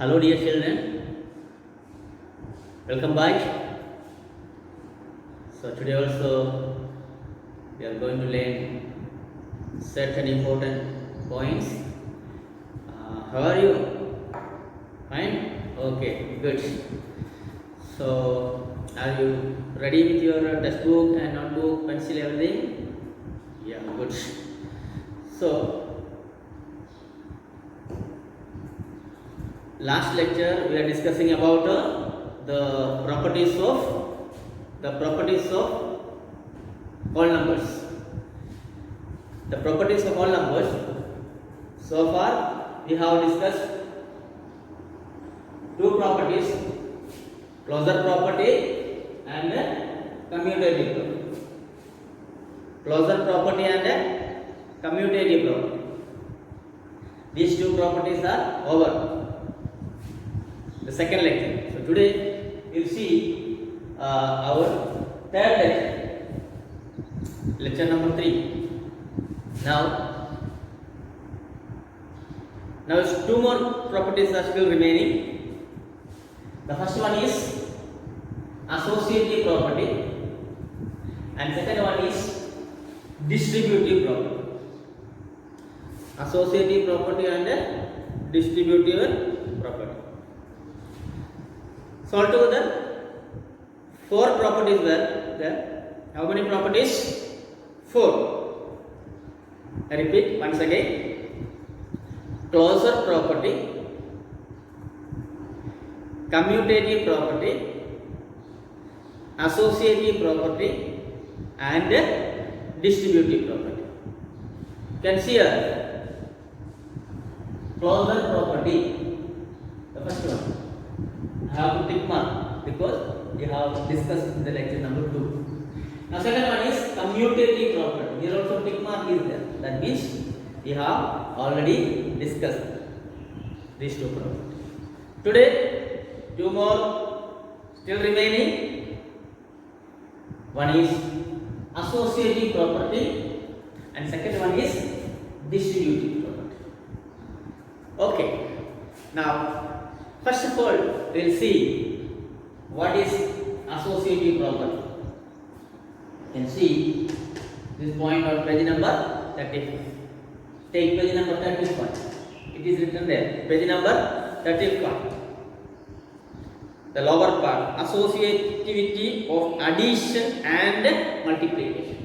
Hello dear children, welcome back. So today also we are going to learn certain important points. How are you? Fine? Okay, good. So are you ready with your textbook and notebook, pencil, everything? Yeah, good. So last lecture we are discussing about the properties of all numbers. The properties of all numbers. So far we have discussed two properties: closure property and commutative property. Closure property and commutative property. These two properties are over. The second lecture. So today we'll see our third lecture number 3. Now two more properties are still remaining. The first one is associative property and second one is distributive property. Associative property and distributive property. So altogether 4 properties were there. How many properties? 4. I repeat once again: closure property, commutative property, associative property and distributive property. You can see here closure property, the first one. I have to tick mark because we have discussed in the lecture number 2. Now second one is commutative property. Here also tick mark is there. That means we have already discussed these two properties. Today two more still remaining. One is associative property and second one is distributive property. Okay. Now first of all, we will see what is associative property. You can see this point on page number 35. Take page number 35. It is written there. Page number 35. The lower part, associativity of addition and multiplication.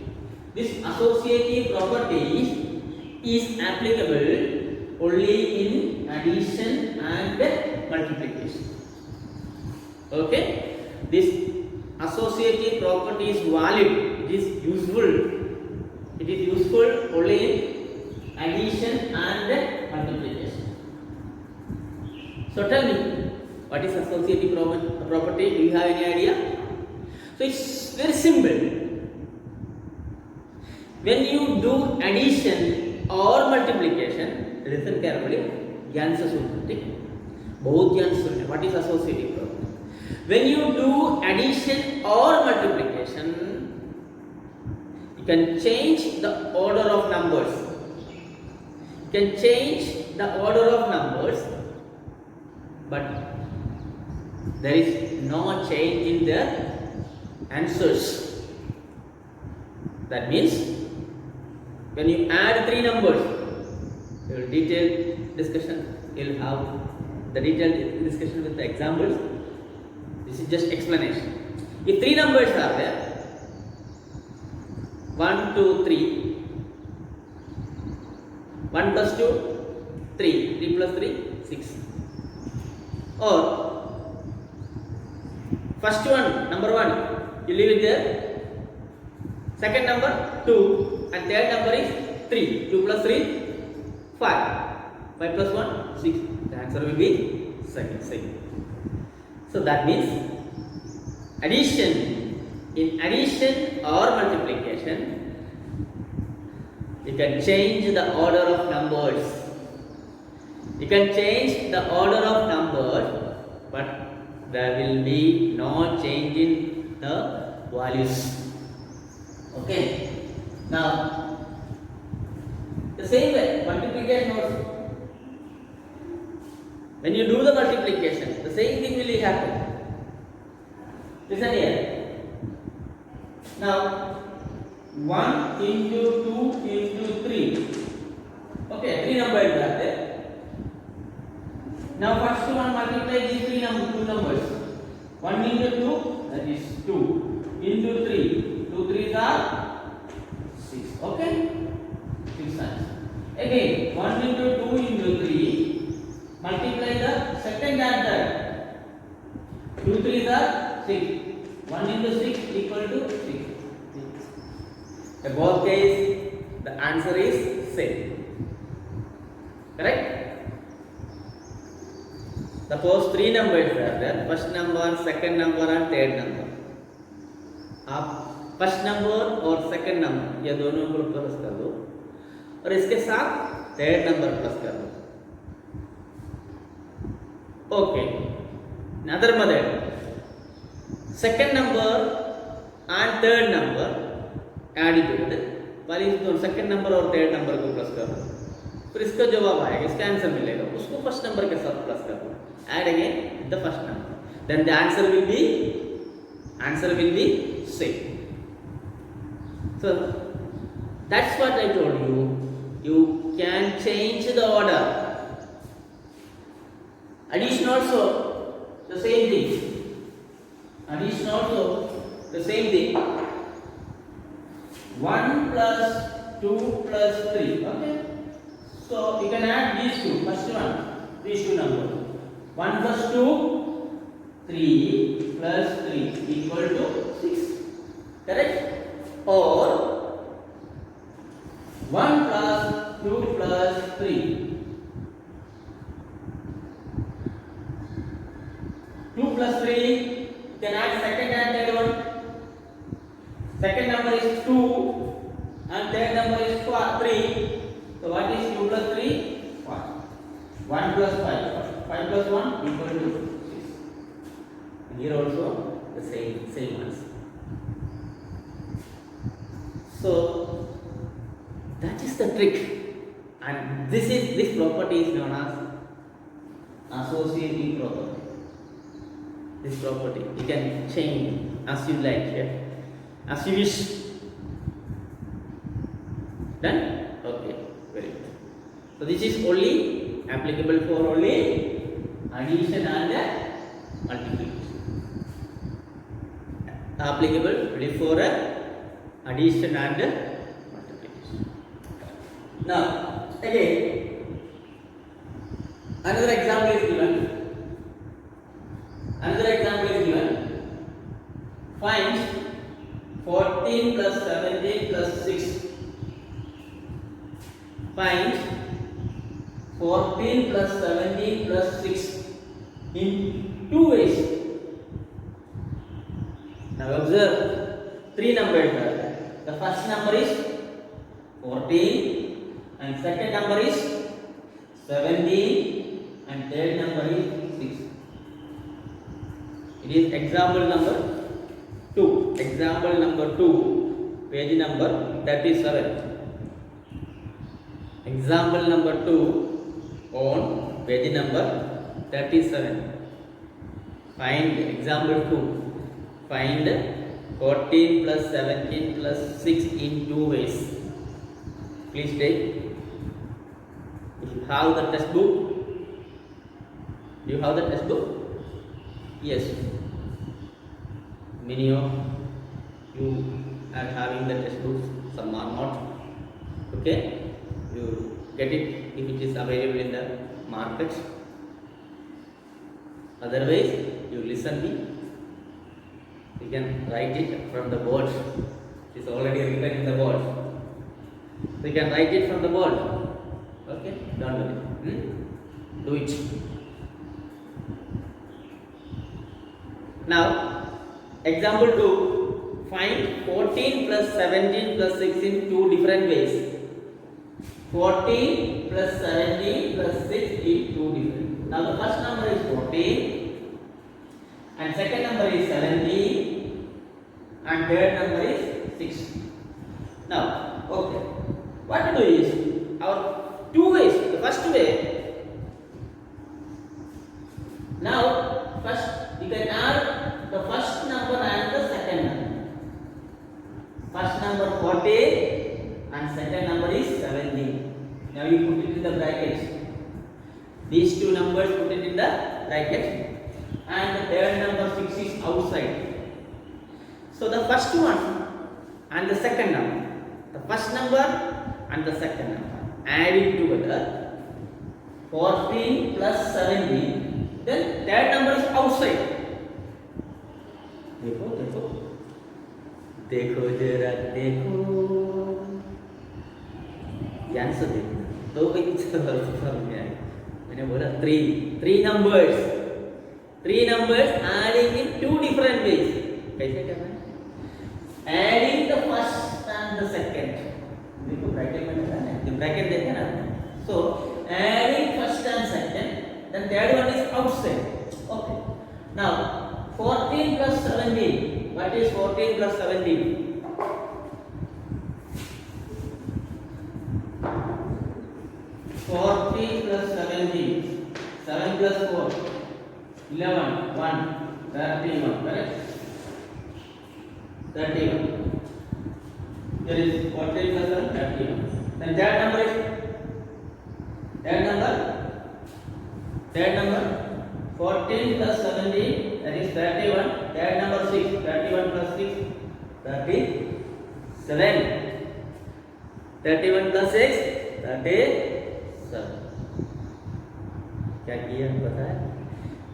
This associative property is applicable only in addition and multiplication. Okay, this associative property is valid. It is useful only in addition and multiplication. So tell me, what is associative property? Do you have any idea? So it's very simple. When you do addition or multiplication, listen carefully. Answers will take. Both answers. What is associative property? When you do addition or multiplication, you can change the order of numbers. You can change the order of numbers, but there is no change in the answers. That means when you add 3 numbers, you will detailed discussion. You will have the detailed discussion with the examples. This is just explanation. If 3 numbers are there, 1, 2, 3, 1 plus 2, 3, 3 plus 3, 6. Or first one, number 1, you leave it there. Second number 2 and third number is 3. 2 plus 3, 5. 5 plus 1, 6. The answer will be second. So that means in addition or multiplication, you can change the order of numbers. You can change the order of numbers, but there will be no change in the values. Okay. Now the same way multiplication also. When you do the multiplication, the same thing will happen. Listen here. Now, 1 into 2 into 3. Okay, 3 numbers are there. Now, first one multiply these two numbers. 1 into 2, that is 2. Into 3. 2 3s are 6. Okay? 6 times. Again, 1 into 2 into 3. Multiply the second and third. 2 3s are 6. 1 into 6 equal to 6. In both cases, the answer is same. Correct? Suppose 3 numbers are there. First number, second number and third number. आप first number और second number ये दोनों को plus कर दो और इसके साथ थर्ड नंबर प्लस कर दो. Okay, another method. Second number and third number add together. पहले इस सेकंड नंबर और थर्ड नंबर को प्लस कर दो, फिर इसका जवाब आएगा, इसका आंसर मिलेगा, उसको फर्स्ट नंबर के साथ प्लस कर दो. Add again the first number. Then the answer will be same. So that's what I told you. You can change the order. Addition also the same thing. Addition also the same thing. 1 plus 2 plus 3. Okay. So you can add these two. First one, these two numbers. 1 plus 2, 3 plus 3 equal to 6. Correct? Or 1 plus 2 plus 3. 2 plus 3, you can add second and third one. Second number is 2 and third number is 3. So what is 2 plus 3? 1. 1 plus 5. 5 plus 1 equal to 6. And here also the same answer. So that is the trick, and this property is known as associative property. This property you can change as you like, as you wish. Done? Okay, very good. So this is only applicable for only addition and multiplication. Applicable only for addition and multiplication. Now again another example is given. Find 14 plus 17 plus 6. Find 14 plus 17 plus 6 in two ways. Now observe, three numbers are there. The first number is 14 and second number is 17 and third number is 6. It is example number 2. Example number 2, page number 37. Example number 2 on page number 37. Find example 2. Find 14 plus 17 plus 6 in two ways. Please take. If you have the textbook, do you have the textbook? Yes. Many of you are having the textbooks, some are not. Okay? You get it if it is available in the market. Otherwise, you listen me. You can write it from the board. It is already written in the board. So you can write it from the board. Okay? Don't worry. Do it. Now, example 2. Find 14 plus 17 plus 6 in two different ways. 14 plus 17 plus 6 in two different. Now the first number is 14 and second number is 17 and third number is 6. Now, okay, what to do is our two ways. The first way, Now you put it in the brackets. These two numbers put it in the brackets, and the third number 6 is outside. So the first one and the second number, the first number and the second number, adding together 14 plus 17. Then third number is outside. देखो देखो देखो जरा देखो, ध्यान से देखना तो समझ में आएगा. मैंने बोला three numbers adding in two different ways. कैसे करना है? Adding the first and the second. देखो ब्रैकेट में है ना, ब्रैकेट देखा ना. So adding first and second, then third one is outside. Okay. Now 14 plus 17. What is 14 plus 17? 14 plus 17. 7 plus 4. 11. 1. 31. Correct? 31. There is 14 plus 1. 31. Then that number is. That number 14 plus 17, that is 31. That number 6, 31 plus 6, 37. 31 plus 6, 37. क्या किया पता है?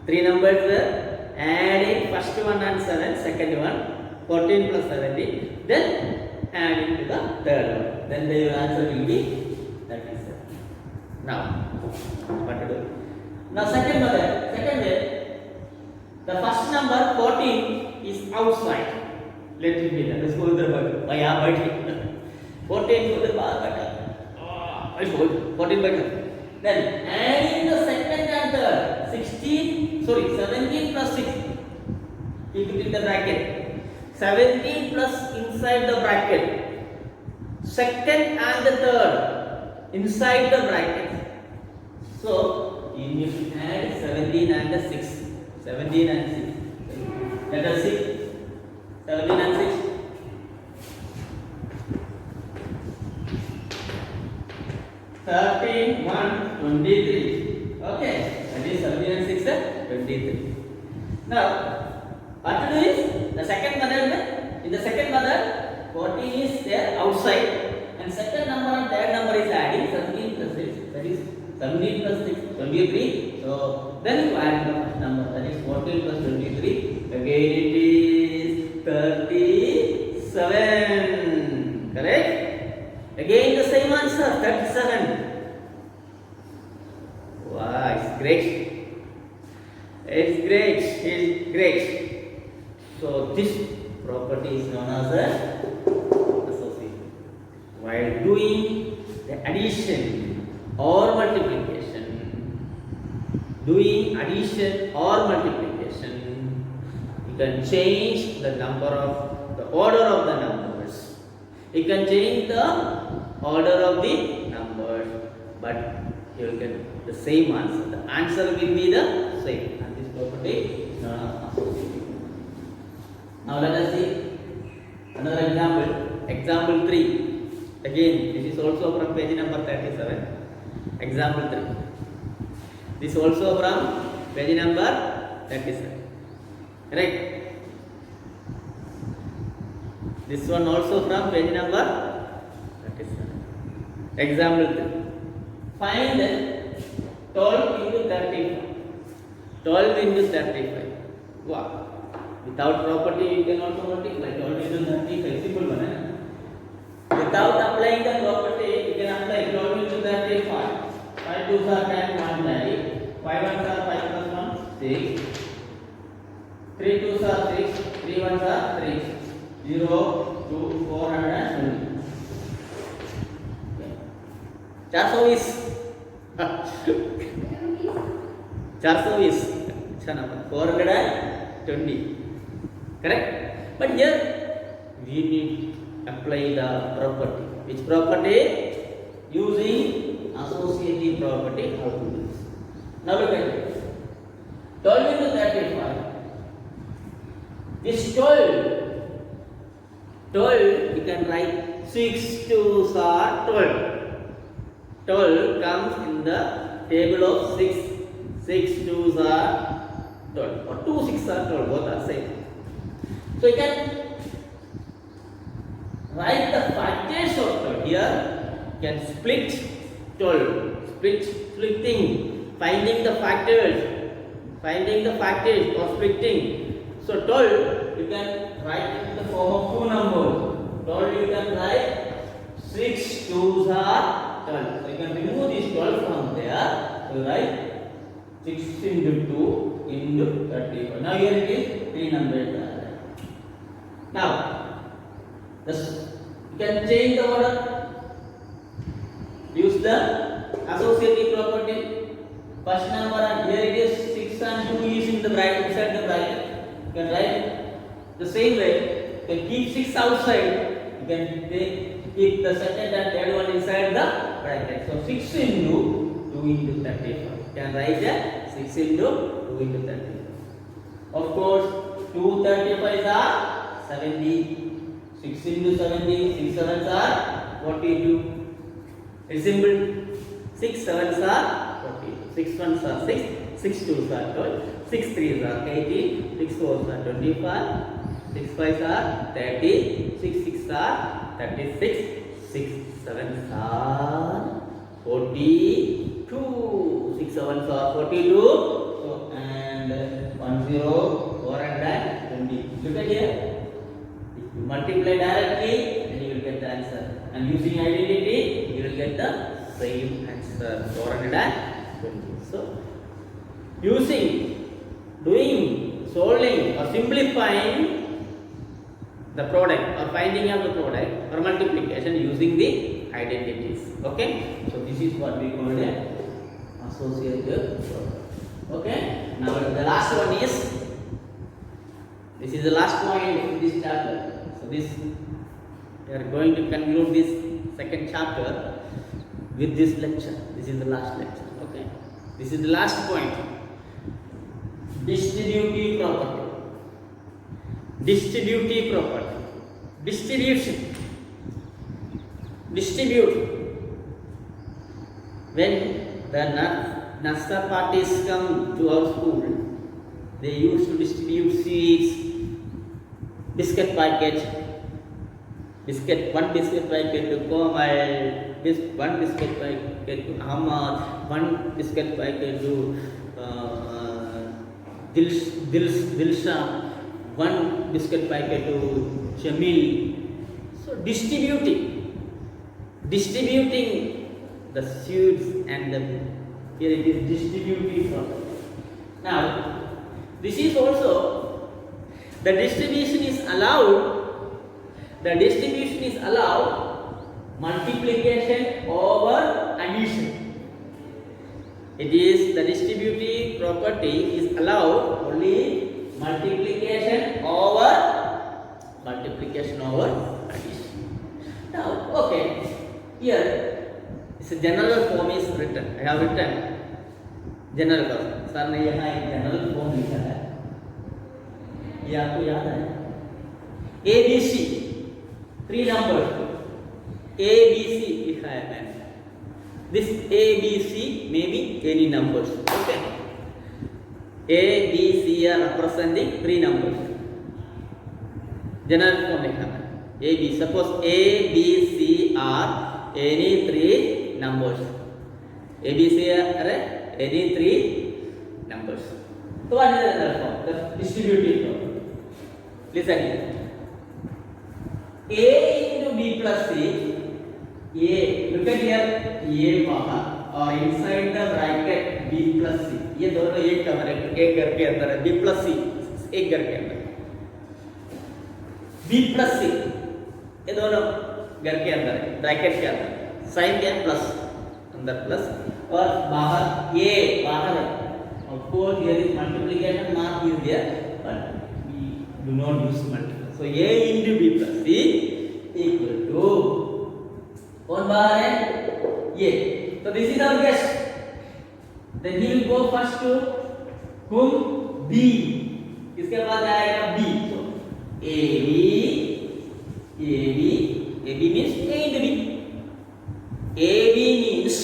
3 numbers were adding first one and 7, second one 14 plus 17, then adding to the third one. Then the answer will be 37. Now what to do? Now second way, the first number 14 is outside. Let it be that. Let's go to the bug. Oh yeah, but 14 to the bar better. I hold 14 better. Then adding the second and third, 17 plus 6. Keep it in the bracket. 17 plus inside the bracket. Second and the third inside the bracket. So you need to add 17 and the 6. 17 and 6. Let us see. 17 and 6. 13, 1, 23. Okay. That is 17 and 6, 23. Now, what to do is, the second method, in the second method, 14 is there outside, and second number and third number is adding 17 plus 6. That is 17 plus 6, 23. So then you add the first number, that is 14 plus 23. Again it is 37. Correct? Again the same answer, 37. Wow, it's great. It's great. So this property is known as a association. While doing the addition or multiplication, you can change the order of the numbers. You can change the order of the numbers, but you will get the same answer. The answer will be the same, and this property is known as association. Now let us see another example. Example 3. Again, this is also from page number 37. Example 3. This also from page number 37. Correct? This one also from page number 37. Example 3. Find 12 into 35. 12 into 35. Wow. Without property, you can also multiply. 12 into 35. Simple one. Without applying the property, you can apply 12 into 35. 5 2s are 10, 1 9. 5 1s are 5 plus 1, 6. 3 2s are 6. 3 1s are 3. 0, 2, 420. 420. 420. अच्छा number 420. Correct? But here we need apply the property. Which property? Using associative property. How to do this? Now look at it. 12 into 35. This 12 you can write 6 2s are 12. 12 comes in the table of 6. 6 2s are 12 or 2 6 are 12, both are same. So you can write the factors of 12. Here you can split 12, splitting, finding the factors or splitting. So 12 you can write in the form of two numbers. 12 you can write 6 2s are 12. So you can remove this 12 from there. So write 6 into 2 into 35. Now here it is 3 numbers. Now you can change the order. Use the associative property. First number, and here it is 6 and 2 is in the bracket, inside the bracket. You can write the same way. You can keep 6 outside. You can keep the second and third one inside the bracket. So 6 into 2 into 35. You can write that 6 into 2 into 35. Of course, 2 35s are 70. 6 into 70, 6 sevens are 42. It's simple. 6 sevens are 42. 6 ones are 6. 6 twos are 12. 6 threes are 18. 6 fours are 25. 6 fives are 30. 6 sixes are 36. 6 sevens are 42. 6 sevens are 42. So and 1 0 420. Look at here. If you multiply directly, then you will get the answer. And using identity, you will get the same answer, 420. So, doing, solving or simplifying the product or finding out the product or multiplication using the identities. Okay? So, this is what we call the associative product. Okay? Now, the last one is, this is the last point in this chapter. So, we are going to conclude this second chapter with this lecture. This is the last lecture. Okay. This is the last point. Distributive property. Distributive property. Distribution. Distribute. When the NASA parties come to our school, they used to distribute sweets, biscuit packet, one biscuit packet to Komal, one biscuit packet to Ahmad, one biscuit packet to Dilsha, one biscuit packet to Jamil. So distributing the sweets and here it is distributive property. Now this is also the distribution is allowed. The distribution is allowed multiplication over addition. It is the distributive property is allowed only multiplication over addition. Now, okay, here it's a general form is written. I have written general form. Sir ने यहाँ एक general form लिखा है, ये आपको याद है? ABC 3 numbers, ABC लिखा है मैंने. This ABC may be any numbers. Okay. A, B, C are representing 3 numbers. General form लिखा है. A, B. Suppose A, B, C are any 3 numbers. A, B, C are any 3 numbers. So what is the general form? The distributive form. Listen here. A into B plus C. A, look at here. A बाहर और inside the bracket B plus C. ये दोनों एक कमरे एक घर के अंदर है. B plus C एक घर के अंदर. B plus C ये दोनों घर के अंदर है, ब्रैकेट के अंदर. साइन क्या है? प्लस, अंदर प्लस और बाहर A बाहर है. Of course, here is multiplication mark is there, but we do not use multiplication. So A into B plus C equal to कौन बाहर है? ये. So this is our guess. Then he will go first to whom? B. इसके बाद आएगा B. So AB means A into B. AB means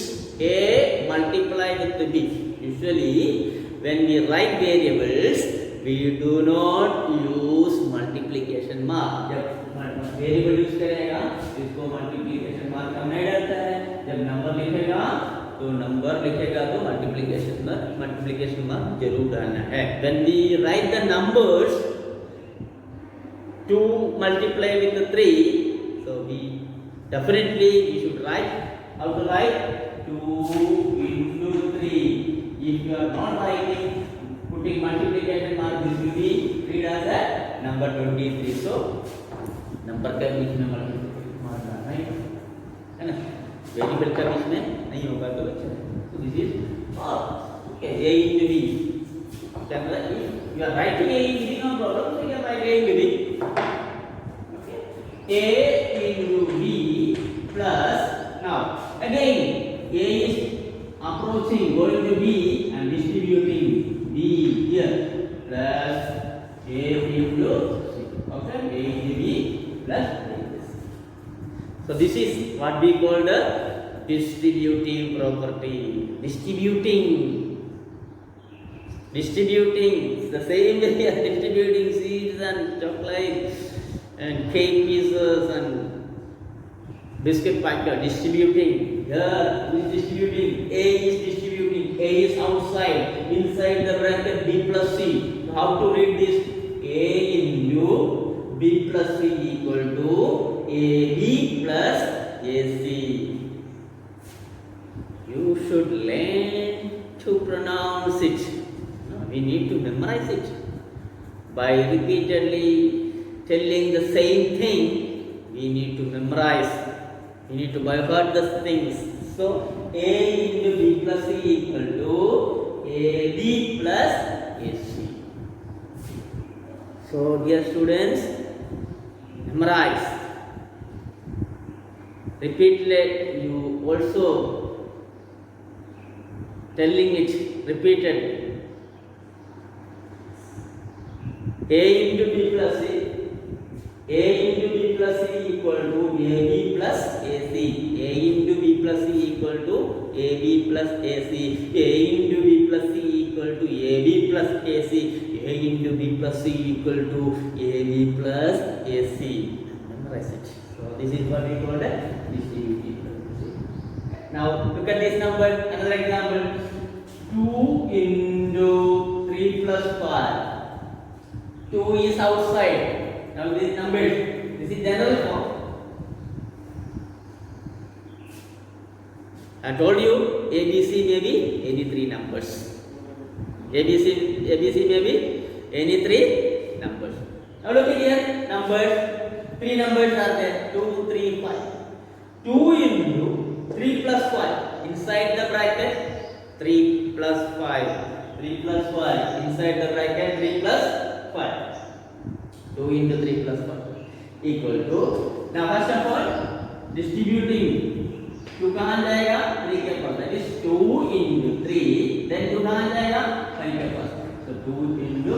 with the b. Usually, when we write variables, we do not use multiplication mark. जब variable use करेगा इसको multiplication mark का नहीं डरता है. जब नंबर लिखेगा तो मल्टीप्लिकेशन मार्क जरूर डालना है. When we write the numbers 2 multiply with the 3, so we should write how to write 2 into 3. If you are not writing, putting multiplication mark, this will be read as a number 23. So number का बीच में multiplication mark डालना है ना. Variable का बीच में नहीं होगा तो अच्छा है. So this is okay, a into b. क्या मतलब if you are writing a into b, no problem, so you can write a into b. A into b plus, now again a is approaching, going to b and distributing b here, plus a into c. Okay, a into b plus this. So this is what we call the distributive property. Distributing is the same way as distributing seeds and chocolate and cake pieces and biscuit packet. Distributing. Here is distributing. A is distributing. A is outside. Inside the bracket b plus c. So how to read this? A into b plus c equal to ab plus ac. You should learn to pronounce it. No, we need to memorize it. By repeatedly telling the same thing, we need to memorize. We need to by heart the things. So a into b plus c equal to ab plus ac. So dear students, memorize. Repeatedly, you also telling it repeated. A into b plus c. A into b plus c equal to ab plus ac. A into b plus c equal to ab plus ac. A into b plus c equal to ab plus ac. A into b plus c equal to ab plus ac. Memorize it. So this is what we call the distributive property. Now look at this number. Another example. 2 into 3 plus 5. 2 is outside. Now this number, this is general form. I told you ABC may be any three numbers. ABC may be any three numbers. Now look at here, numbers. Three numbers are there. 2, 3, 5. 2 into 3 plus 5. Inside the bracket 3 plus 5. 3 plus 5. Inside the bracket 3 plus 5. 2 into 3 plus 5 equal to, now first of all distributing, 2 कहाँ जाएगा 3 के पास, that is 2 into 3, then 2 कहाँ जाएगा 5 के पास, so 2 into,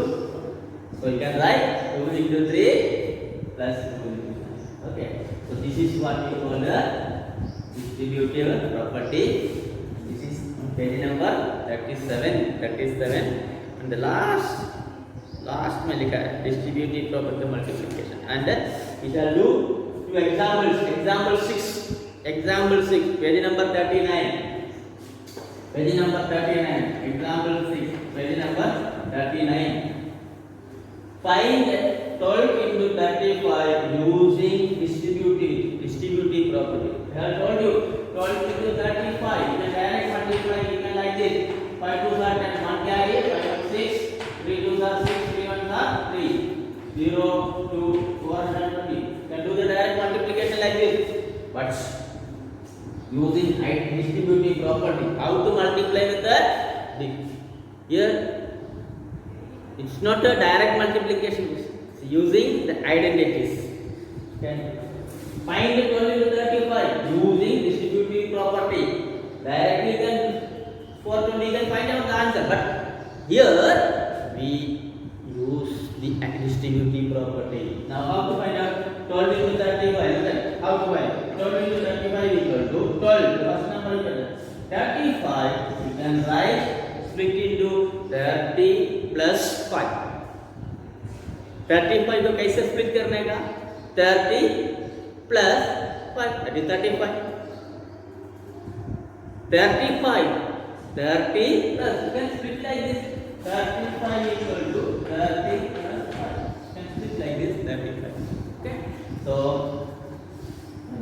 so you can write 2 into 3 plus 2 into 5. Okay, so this is what we call the distributive property. This is page number 37 and the last में लिखा है distributive property multiplication, and we shall do two examples. Example 6 page number 39, example 6 page number 39. Find 12 into 35 using distributive property. I have told you 12 into 35 you can direct multiply, you can like this, 5 2s are 10, 1 carry, 5 6, 3 2s are 6, 3 1s are 3, 0 2 420. You can do the direct multiplication like this, but using distributive property. How to multiply with the here? It's not a direct multiplication. It's using the identities. Okay. Find the 12 into 35 using distributive property. Directly then for 20 you can find out the answer. But here we use the distributive property. Now how to find out 12 into 35? Look at how to find 12 into 35 equal to 12. The first number is 35. You then write split into 30 plus 5. 35 को कैसे split करने का? 30 plus 5 that is 35. 35 30 plus you can split like this 35 equal to 30 plus 5. You can split like this 35. Okay, so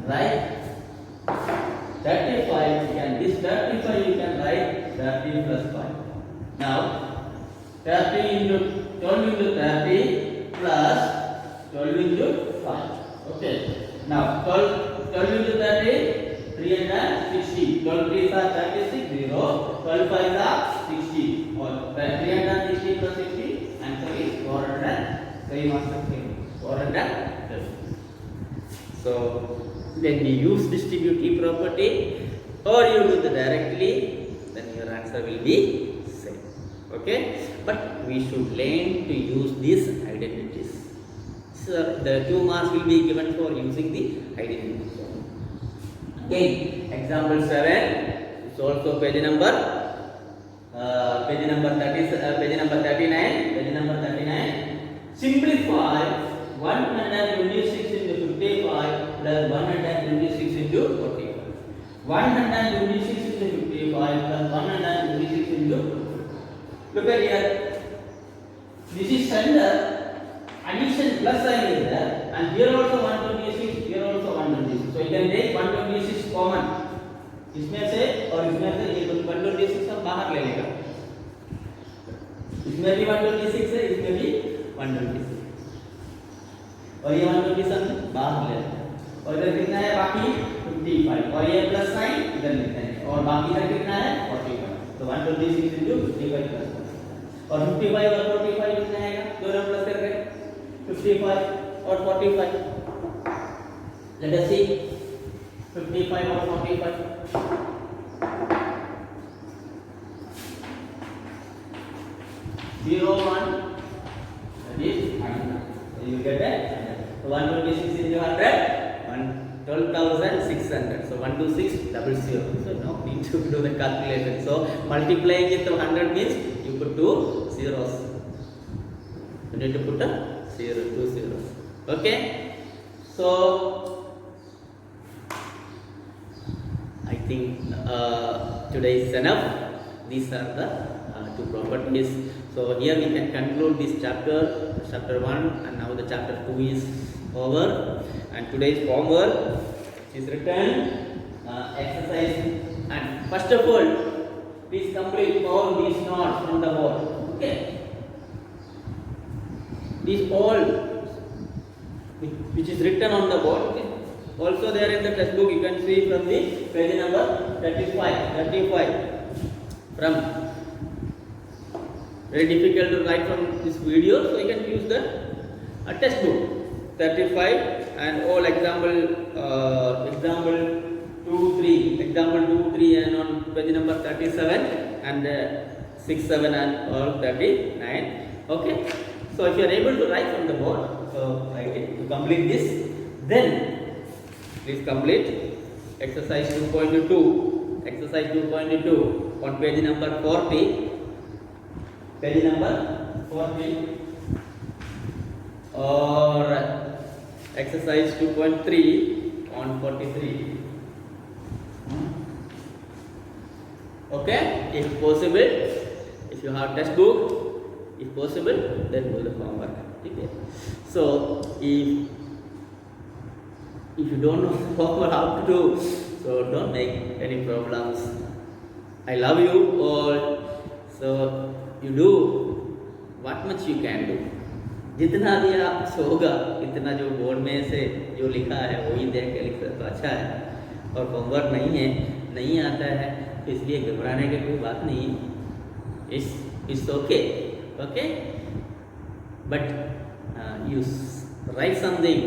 write 35 and this 35 you can write 30 plus 5. Now 30 into 12 into 30 plus 12 into 5. Okay, now 12 into 30 360. 12 3s are 36 0. 12 5s are 60 or 360 plus 60 answer is 400. So when you use distributive property or you do the directly, then your answer will be same. Okay, but we should learn to use these identities. So the 2 marks will be given for using the identities. Again, example 7 is also page number 39. Simplify 126 into 55 plus 126 into 45. 126 into 55 plus 126 into. Look at here. This is standard. Addition plus sign is there, and here also 126, here also 126. So you can take 126 common. इसमें से और इसमें से ये 126 हम बाहर ले लेगा. इसमें भी 126 है, इसमें भी 126 और ये 126 हम बाहर ले लेंगे. और इधर कितना है बाकी 55 और ये प्लस साइन इधर लिखते हैं और बाकी इधर कितना है 45. तो 126 into 55 प्लस और 55 और 45 कितना आएगा? दोनों प्लस करके 55 और 45. Let us see 55 और 45. 0 1 that is 100. So you get that. So 126 into 100 12,600. So 126 double 0. So now need to do the calculation. So multiplying it to 100 means you put 2 zeros. You need to put a 2 zeros. Okay. So I think today is enough. These are the 2 properties. So here we can conclude this chapter 1, and now the chapter 2 is over. And today's homework is written exercise. And first of all, please complete all these notes on the board. Okay. These all which is written on the board. Okay. Also there in the textbook you can see from the page number 35. From very difficult to write from this video, so you can use the textbook 35 and all example 2 3 and on page number 37 and 6 7 and all 39. Okay, so if you are able to write from the board, so write it. To complete this, then please complete exercise 2.2 on page number 40 or exercise 2.3 on 43. Okay, if possible, if you have textbook, if possible, then do the homework. Okay, so if you don't know how to do, so don't make any problems. I love you all, so you do what much you can do. जितना भी आपसे होगा, इतना जो board में से जो लिखा है वही देख के लिखते तो अच्छा है. और होमवर्क नहीं आता है तो इसलिए घबराने की कोई बात नहीं है. It's okay. But you write something.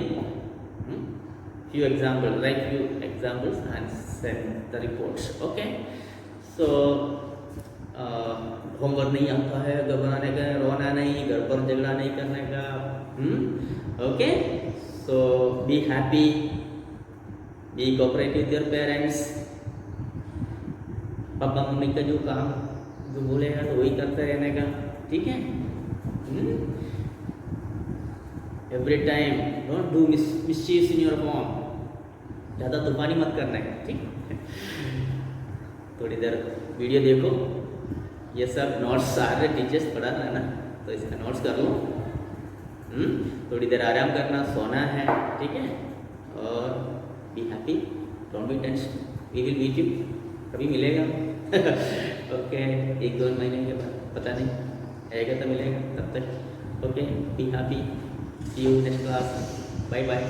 Write few examples and send the reports. Okay. So homework नहीं आता है, घबराने का, रोना नहीं, घर पर झगड़ा नहीं करने का. Okay, so be happy, be cooperate with your parents. पापा मम्मी का जो काम जो बोलेगा तो वही करते रहने का, ठीक है। एवरी टाइम डोंट डू मिसचीव्स इन योर होम, ज़्यादा तूफानी मत करना है, ठीक। थोड़ी देर वीडियो देखो, ये सब नोट्स आ रहे टीचर्स पढ़ा रहे हैं ना, तो इसका नोट्स कर लो। थोड़ी देर आराम करना, सोना है, ठीक है। और be happy, don't be tensed, we will meet you, कभी मिलेगा। ओके, 1-2 महीने के बाद पता नहीं आएगा तो मिलेगा, तब तक okay, be happy, see you next class, bye bye.